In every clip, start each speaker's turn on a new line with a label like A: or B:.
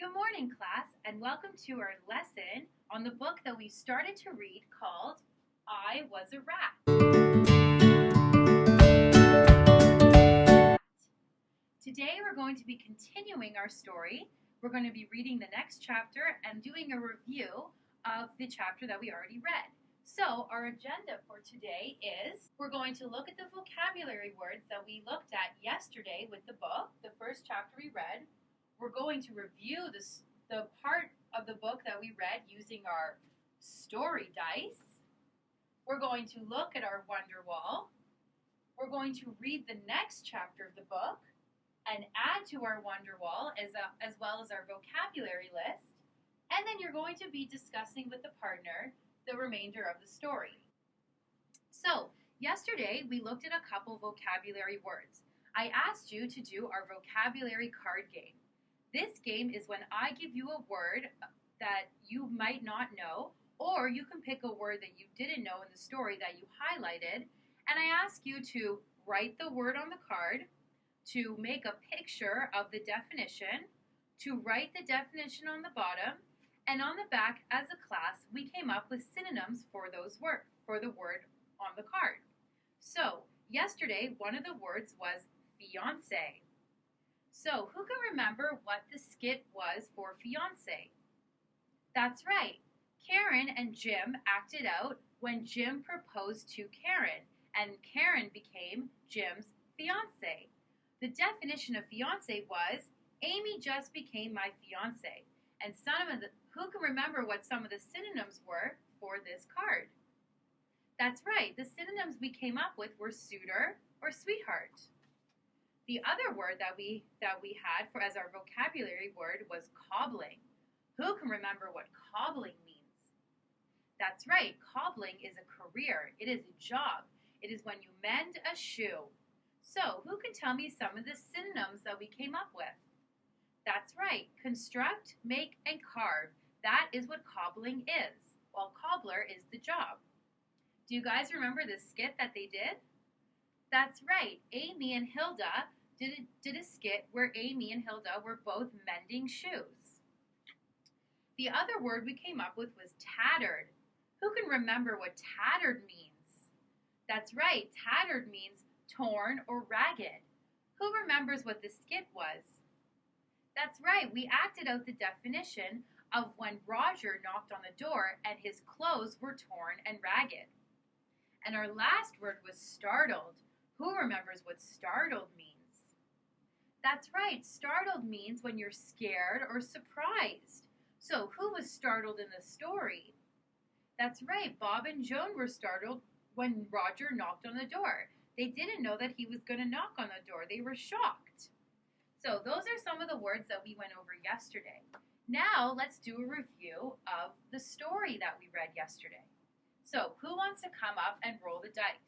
A: Good morning, class, and welcome to our lesson on the book that we started to read called I Was a Rat. Today we're going to be continuing our story. We're going to be reading the next chapter and doing a review of the chapter that we already read. So our agenda for today is we're going to look at the vocabulary words that we looked at yesterday with the book, the first chapter we read. We're going to review the part of the book that we read using our story dice. We're going to look at our wonder wall. We're going to read the next chapter of the book and add to our wonder wall as well as our vocabulary list. And then you're going to be discussing with the partner the remainder of the story. So, yesterday we looked at a couple vocabulary words. I asked you to do our vocabulary card game. This game is when I give you a word that you might not know, or you can pick a word that you didn't know in the story that you highlighted, and I ask you to write the word on the card, to make a picture of the definition, to write the definition on the bottom, and on the back, as a class, we came up with synonyms for those words, for the word on the card. So, yesterday, one of the words was fiancé. So, who can remember what the skit was for fiancé? That's right. Karen and Jim acted out when Jim proposed to Karen, and Karen became Jim's fiancé. The definition of fiancé was, Amy just became my fiancé. And who can remember what some of the synonyms were for this card? That's right. The synonyms we came up with were suitor or sweetheart. The other word that we had for as our vocabulary word was cobbling. Who can remember what cobbling means? That's right. Cobbling is a career. It is a job. It is when you mend a shoe. So, who can tell me some of the synonyms that we came up with? That's right. Construct, make, and carve. That is what cobbling is, while cobbler is the job. Do you guys remember the skit that they did? That's right. Amy and Hilda did a skit where Amy and Hilda were both mending shoes. The other word we came up with was tattered. Who can remember what tattered means? That's right. Tattered means torn or ragged. Who remembers what the skit was? That's right. We acted out the definition of when Roger knocked on the door and his clothes were torn and ragged. And our last word was startled. Who remembers what startled means? That's right. Startled means when you're scared or surprised. So who was startled in the story? That's right. Bob and Joan were startled when Roger knocked on the door. They didn't know that he was going to knock on the door. They were shocked. So those are some of the words that we went over yesterday. Now let's do a review of the story that we read yesterday. So who wants to come up and roll the dice?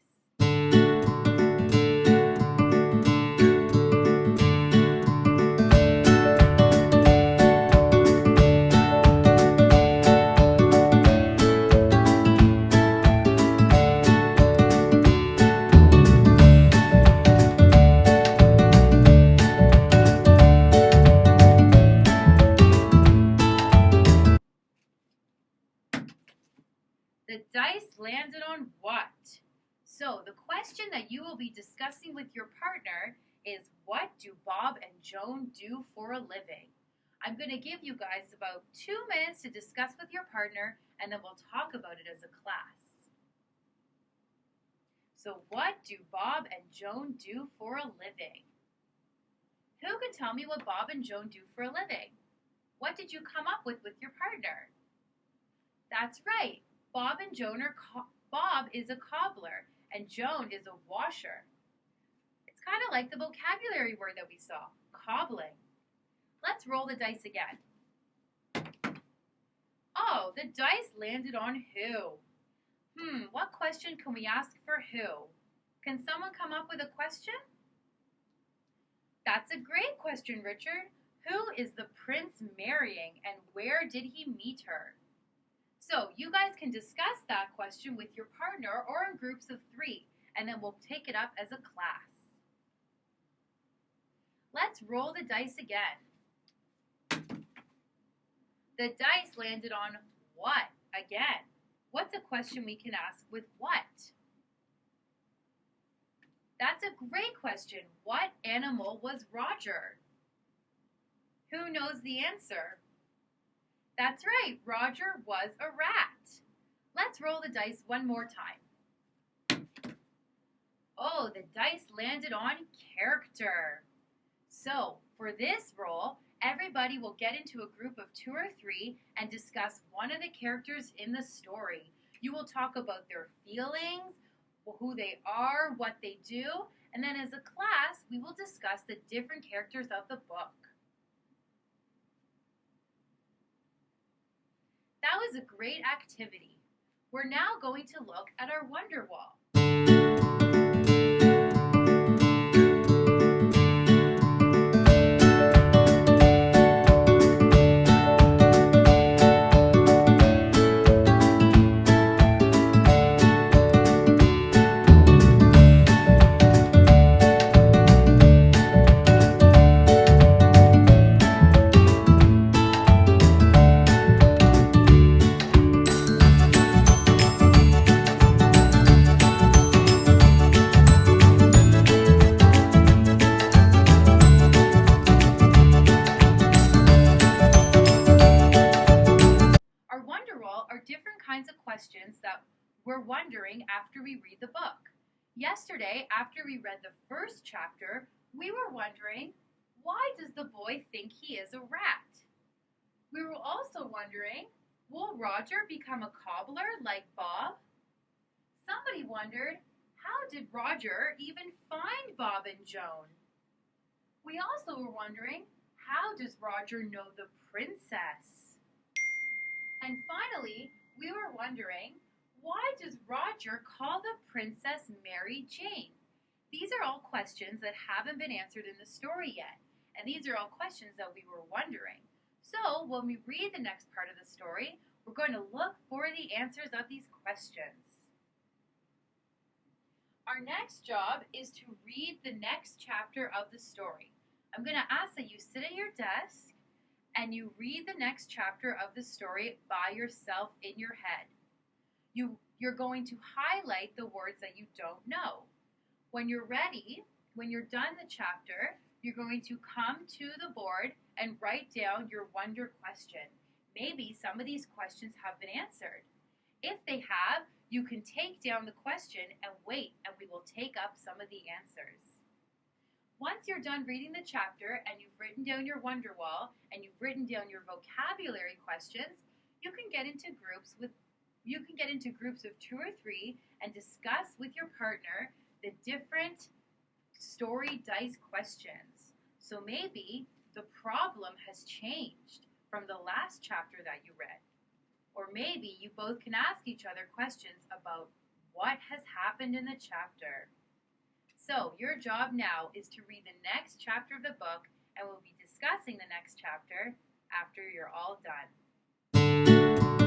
A: The dice landed on what? So the question that you will be discussing with your partner is, what do Bob and Joan do for a living? I'm going to give you guys about 2 minutes to discuss with your partner, and then we'll talk about it as a class. So what do Bob and Joan do for a living? Who can tell me what Bob and Joan do for a living? What did you come up with your partner? That's right. Bob and Joan Bob is a cobbler and Joan is a washer. It's kind of like the vocabulary word that we saw, cobbling. Let's roll the dice again. Oh, the dice landed on who? What question can we ask for who? Can someone come up with a question? That's a great question, Richard. Who is the prince marrying and where did he meet her? So you guys can discuss that question with your partner or in groups of 3, and then we'll take it up as a class. Let's roll the dice again. The dice landed on what? Again, what's a question we can ask with what? That's a great question. What animal was Roger? Who knows the answer? That's right, Roger was a rat. Let's roll the dice one more time. Oh, the dice landed on character. So, for this roll, everybody will get into a group of 2 or 3 and discuss one of the characters in the story. You will talk about their feelings, who they are, what they do, and then as a class, we will discuss the different characters of the book. That was a great activity. We're now going to look at our wonder wall. Questions that we're wondering after we read the book. Yesterday, after we read the first chapter, we were wondering, why does the boy think he is a rat? We were also wondering, will Roger become a cobbler like Bob? Somebody wondered, how did Roger even find Bob and Joan? We also were wondering, how does Roger know the princess? And finally, we were wondering, why does Roger call the princess Mary Jane? These are all questions that haven't been answered in the story yet, and these are all questions that we were wondering. So when we read the next part of the story, we're going to look for the answers of these questions. Our next job is to read the next chapter of the story. I'm going to ask that you sit at your desk and you read the next chapter of the story by yourself in your head. You're going to highlight the words that you don't know. When you're ready, when you're done the chapter, you're going to come to the board and write down your wonder question. Maybe some of these questions have been answered. If they have, you can take down the question and wait, and we will take up some of the answers. Once you're done reading the chapter and you've written down your wonder wall and you've written down your vocabulary questions, you can get into groups of 2 or 3 and discuss with your partner the different story dice questions. So maybe the problem has changed from the last chapter that you read. Or maybe you both can ask each other questions about what has happened in the chapter. So your job now is to read the next chapter of the book, and we'll be discussing the next chapter after you're all done.